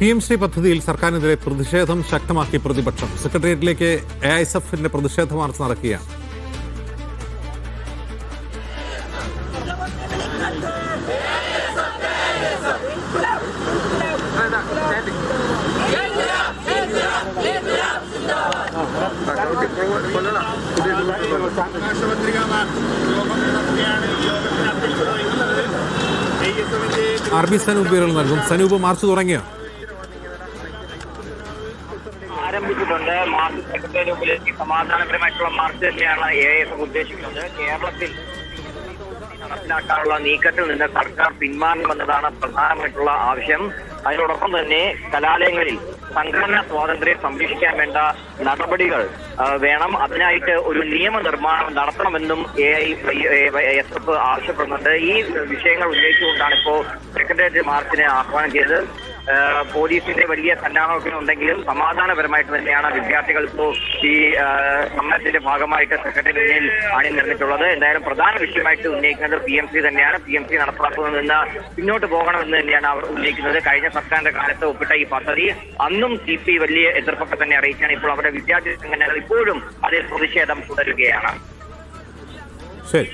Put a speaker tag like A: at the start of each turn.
A: PMC പദ്ധതിയിൽ സർക്കാരിനെതിരെ പ്രതിഷേധം ശക്തമാക്കി പ്രതിപക്ഷം. സെക്രട്ടേറിയറ്റിലേക്ക് AISFന്റെ പ്രതിഷേധ മാർച്ച് നടക്കുകയാണ്. RB സനൂപ് വിവരങ്ങൾ നൽകും. സനൂപ്, മാർച്ച് തുടങ്ങിയോ?
B: ആരംഭിച്ചിട്ടുണ്ട്. മാർച്ച് സെക്രട്ടേറിയറ്റ് മുമ്പിലേക്ക് സമാധാനപരമായിട്ടുള്ള മാർച്ച് തന്നെയാണ് AISF ഉദ്ദേശിക്കുന്നത്. കേരളത്തിൽ നടപ്പിലാക്കാനുള്ള നീക്കത്തിൽ നിന്ന് സർക്കാർ പിന്മാറണമെന്നതാണ് പ്രധാനമായിട്ടുള്ള ആവശ്യം. അതിനോടൊപ്പം തന്നെ കലാലയങ്ങളിൽ സംഘടനാ സ്വാതന്ത്ര്യം സംരക്ഷിക്കാൻ വേണ്ട നടപടികൾ വേണം. അതിനായിട്ട് ഒരു നിയമനിർമ്മാണം നടത്തണമെന്നും AISF ആവശ്യപ്പെടുന്നുണ്ട്. ഈ വിഷയങ്ങൾ ഉന്നയിച്ചുകൊണ്ടാണ് ഇപ്പോൾ സെക്രട്ടേറിയറ്റ് മാർച്ചിന് ആഹ്വാനം ചെയ്തത്. പോലീസിന്റെ വലിയ സന്നാഹമൊക്കെ ഉണ്ടെങ്കിലും സമാധാനപരമായിട്ട് തന്നെയാണ് വിദ്യാർത്ഥികൾ ഇപ്പോൾ ഈ സമരത്തിന്റെ ഭാഗമായിട്ട് സെക്രട്ടേറിയറ്റിൽ അണിനിരന്നിട്ടുള്ളത്. എന്തായാലും പ്രധാന വിഷയമായിട്ട് ഉന്നയിക്കുന്നത് PMC തന്നെയാണ്. PMC നടപ്പാക്കുന്നതിൽ നിന്ന് പിന്നോട്ട് പോകണമെന്ന് തന്നെയാണ് അവർ ഉന്നയിക്കുന്നത്. കഴിഞ്ഞ സർക്കാരിന്റെ കാലത്ത് ഒപ്പിട്ട ഈ പദ്ധതി അന്നും CP വലിയ എതിർപ്പൊക്കെ തന്നെ അറിയിച്ചാണ്. ഇപ്പോൾ അവരുടെ വിദ്യാർത്ഥി സംഘടനകൾ ഇപ്പോഴും അതിൽ പ്രതിഷേധം തുടരുകയാണ്.
A: ശരി.